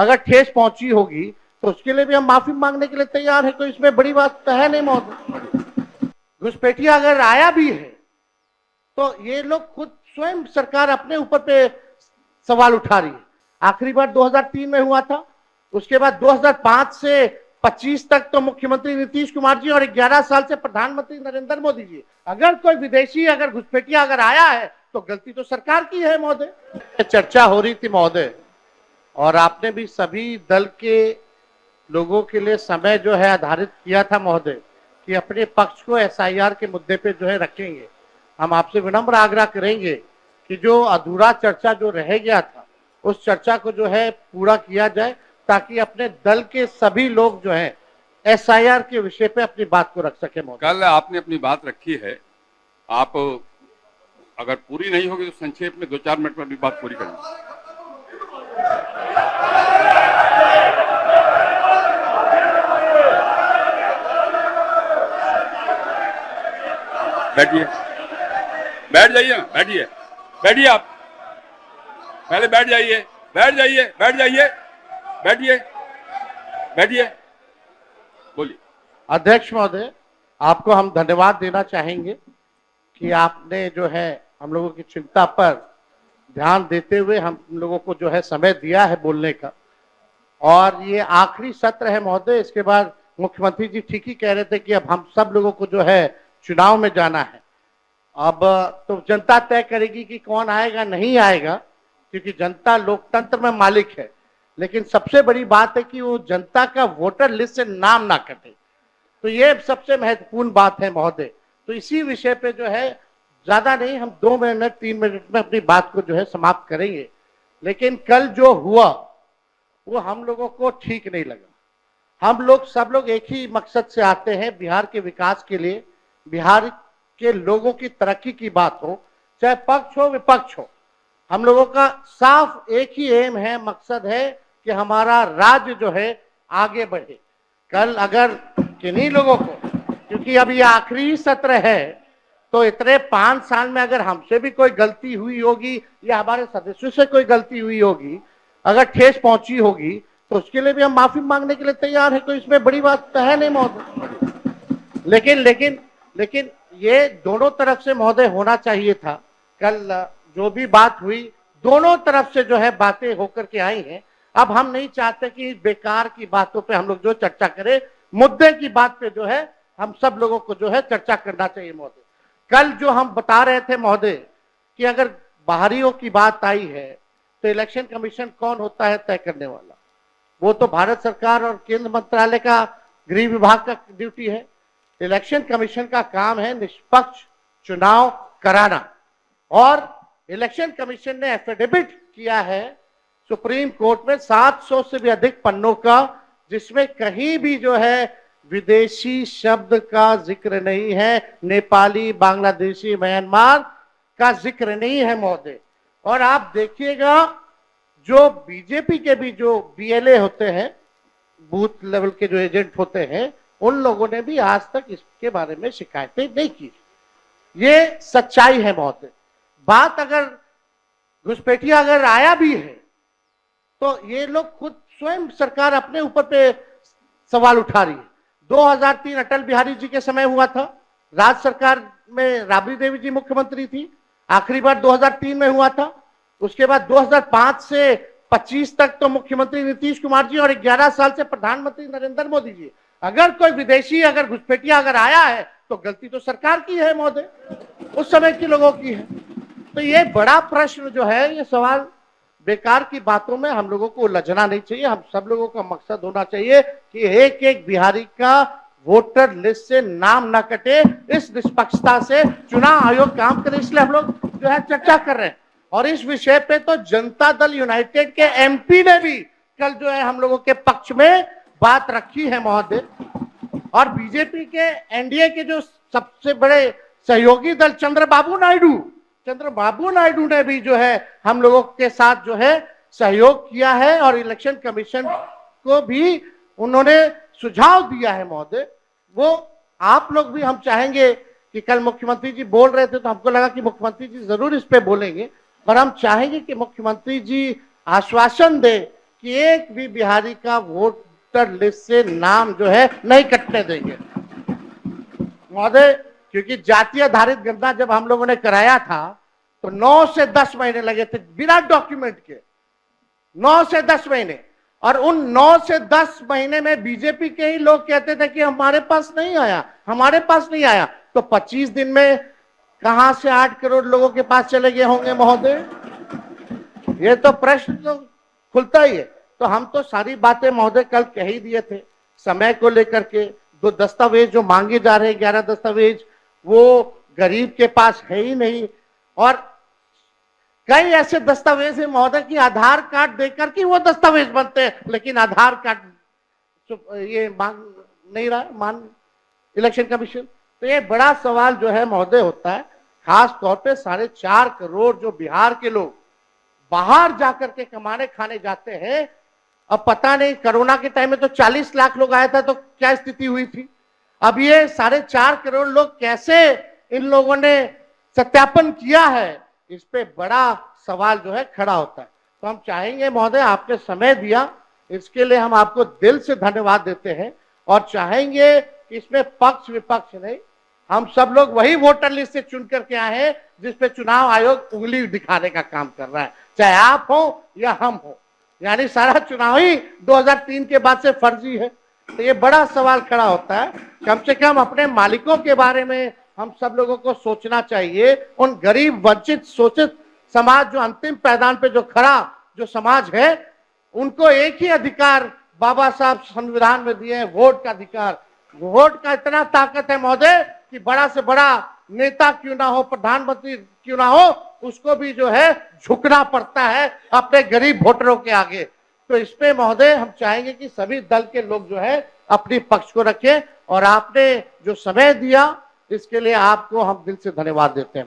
अगर ठेस पहुंची होगी तो उसके लिए भी हम माफी मांगने के लिए तैयार है, कोई इसमें बड़ी बात तो है नहीं महोदय। घुसपैठिया अगर आया भी है तो ये लोग खुद स्वयं सरकार अपने ऊपर पे सवाल उठा रही है। आखिरी बार 2003 में हुआ था, उसके बाद 2005 से 25 तक तो मुख्यमंत्री नीतीश कुमार जी और 11 साल से प्रधानमंत्री नरेंद्र मोदी जी। अगर कोई विदेशी अगर घुसपैठिया अगर आया है तो गलती तो सरकार की है महोदय। चर्चा हो रही थी महोदय, और आपने भी सभी दल के लोगों के लिए समय जो है आधारित किया था महोदय कि अपने पक्ष को एसआईआर के मुद्दे पे जो है रखेंगे। हम आपसे विनम्र आग्रह करेंगे कि जो अधूरा चर्चा जो रह गया था उस चर्चा को जो है पूरा किया जाए, ताकि अपने दल के सभी लोग जो है एसआईआर के विषय पे अपनी बात को रख सके महोदय। कल आपने अपनी बात रखी है, आप अगर पूरी नहीं होगी तो संक्षेप में 2-4 मिनट में अपनी बात पूरी करेंगे। बैठिए, बैठ जाइए, बैठिए, बैठिए, आप पहले बैठ जाइए, बैठ जाइए, बैठ जाइए, बैठिए, बैठिए, बोलिए। अध्यक्ष महोदय, आपको हम धन्यवाद देना चाहेंगे कि आपने जो है हम लोगों की चिंता पर ध्यान देते हुए हम लोगों को जो है समय दिया है बोलने का। और ये आखिरी सत्र है महोदय, इसके बाद मुख्यमंत्री जी ठीक ही कह रहे थे कि अब हम सब लोगों को जो है चुनाव में जाना है। अब तो जनता तय करेगी कि कौन आएगा नहीं आएगा, क्योंकि जनता लोकतंत्र में मालिक है। लेकिन सबसे बड़ी बात है कि वो जनता का वोटर लिस्ट से नाम ना कटे, तो ये सबसे महत्वपूर्ण बात है महोदय। तो इसी विषय पे जो है ज्यादा नहीं, हम 2 मिनट 3 मिनट में अपनी बात को जो है समाप्त करेंगे। लेकिन कल जो हुआ वो हम लोगों को ठीक नहीं लगा। हम लोग सब लोग एक ही मकसद से आते हैं, बिहार के विकास के लिए, बिहार के लोगों की तरक्की की बात हो, चाहे पक्ष हो विपक्ष हो। हम लोगों का साफ एक ही एम है, मकसद है कि हमारा राज्य जो है आगे बढ़े। कल अगर किन्हीं लोगों को, क्योंकि अब ये आखिरी सत्र है, तो इतने 5 साल में अगर हमसे भी कोई गलती हुई होगी या हमारे सदस्यों से कोई गलती हुई होगी, अगर ठेस पहुंची होगी तो उसके लिए भी हम माफी मांगने के लिए तैयार है, कोई इसमें बड़ी बात तो है नहीं महोदय। लेकिन लेकिन लेकिन ये दोनों तरफ से महोदय होना चाहिए था। कल जो भी बात हुई दोनों तरफ से जो है बातें होकर के आई हैं। अब हम नहीं चाहते कि बेकार की बातों पे हम लोग जो चर्चा करें, मुद्दे की बात पे जो है हम सब लोगों को जो है चर्चा करना चाहिए महोदय। कल जो हम बता रहे थे महोदय कि अगर बाहरियों की बात आई है तो इलेक्शन कमीशन कौन होता है तय करने वाला, वो तो भारत सरकार और केंद्र मंत्रालय का गृह विभाग का ड्यूटी है। इलेक्शन कमीशन का काम है निष्पक्ष चुनाव कराना, और इलेक्शन कमीशन ने एफिडेविट किया है सुप्रीम कोर्ट में 700 से भी अधिक पन्नों का, जिसमें कहीं भी जो है विदेशी शब्द का जिक्र नहीं है, नेपाली, बांग्लादेशी, म्यांमार का जिक्र नहीं है महोदय। और आप देखिएगा जो बीजेपी के भी जो बीएलए होते हैं, बूथ लेवल के जो एजेंट होते हैं, उन लोगों ने भी आज तक इसके बारे में शिकायतें नहीं की। ये सच्चाई है महोदय। बात अगर घुसपैठिया अगर आया भी है तो ये लोग खुद स्वयं सरकार अपने ऊपर पे सवाल उठा रही है। 2003 अटल बिहारी जी के समय हुआ था, राज्य सरकार में राबड़ी देवी जी मुख्यमंत्री थी, आखिरी बार 2003 में हुआ था। उसके बाद 2005 से 25 तक तो मुख्यमंत्री नीतीश कुमार जी और 11 साल से प्रधानमंत्री नरेंद्र मोदी जी। अगर कोई विदेशी अगर घुसपैठिया अगर आया है तो गलती तो सरकार की है महोदय, उस समय के लोगों की है। तो ये बड़ा प्रश्न जो है, ये सवाल बेकार की बातों में हम लोगों को उलझना नहीं चाहिए। हम सब लोगों का मकसद होना चाहिए कि एक एक बिहारी का वोटर लिस्ट से नाम ना कटे। इस निष्पक्षता से चुनाव आयोग काम करे, इसलिए हम लोग जो है चर्चा कर रहे हैं। और इस विषय पे तो जनता दल यूनाइटेड के एमपी ने भी कल जो है हम लोगों के पक्ष में बात रखी है महोदय। और बीजेपी के एनडीए के जो सबसे बड़े सहयोगी दल चंद्रबाबू नायडू ने भी जो है हम लोगों के साथ जो है सहयोग किया है, और इलेक्शन कमीशन को भी उन्होंने सुझाव दिया है महोदय। वो आप लोग भी, हम चाहेंगे कि कल मुख्यमंत्री जी बोल रहे थे तो हमको लगा कि मुख्यमंत्री जी जरूर इस पे बोलेंगे, पर हम चाहेंगे कि मुख्यमंत्री जी आश्वासन दे कि एक भी बिहारी का वोटर लिस्ट से नाम जो है नहीं कटने देंगे महोदय। क्योंकि जाति आधारित गणना जब हम लोगों ने कराया था तो 9 से 10 महीने लगे थे बिना डॉक्यूमेंट के, 9 से 10 महीने। और उन 9 से 10 महीने में बीजेपी के ही लोग कहते थे कि हमारे पास नहीं आया, हमारे पास नहीं आया। तो 25 दिन में कहां से 8 करोड़ लोगों के पास चले गए होंगे महोदय? ये तो प्रश्न तो खुलता ही है। तो हम तो सारी बातें महोदय कल कह ही दिए थे। समय को लेकर के 2 दस्तावेज जो मांगे जा रहे हैं, 11 दस्तावेज, वो गरीब के पास है ही नहीं। और कई ऐसे दस्तावेज है महोदय कि आधार कार्ड देकर के वो दस्तावेज बनते हैं, लेकिन आधार कार्ड ये मांग नहीं रहा मान इलेक्शन कमीशन। तो ये बड़ा सवाल जो है महोदय होता है, खास तौर पे 4.5 करोड़ जो बिहार के लोग बाहर जाकर के कमाने खाने जाते हैं। अब पता नहीं कोरोना के टाइम में तो 40 लाख लोग आया था तो क्या स्थिति हुई थी। अब ये 4.5 करोड़ लोग कैसे इन लोगों ने सत्यापन किया है, इस पे बड़ा सवाल जो है खड़ा होता है। तो हम चाहेंगे महोदय, आपने समय दिया इसके लिए हम आपको दिल से धन्यवाद देते हैं। और चाहेंगे कि इसमें पक्ष विपक्ष नहीं, हम सब लोग वही वोटर लिस्ट से चुन करके आए हैं जिसपे चुनाव आयोग उंगली दिखाने का काम कर रहा है, चाहे आप हो या हम हो। यानी सारा चुनाव ही 2003 के बाद से फर्जी है। तो ये बड़ा सवाल खड़ा होता है। कम से कम अपने मालिकों के बारे में हम सब लोगों को सोचना चाहिए। उन गरीब वंचित शोषित समाज जो अंतिम पैदान पे जो खड़ा जो समाज है, उनको एक ही अधिकार बाबा साहब संविधान में दिए हैं, वोट का अधिकार। वोट का इतना ताकत है महोदय कि बड़ा से बड़ा नेता क्यों ना हो, प्रधानमंत्री क्यों ना हो, उसको भी जो है झुकना पड़ता है अपने गरीब वोटरों के आगे। तो इस पे महोदय हम चाहेंगे कि सभी दल के लोग जो है अपनी पक्ष को रखें। और आपने जो समय दिया इसके लिए आपको हम दिल से धन्यवाद देते हैं।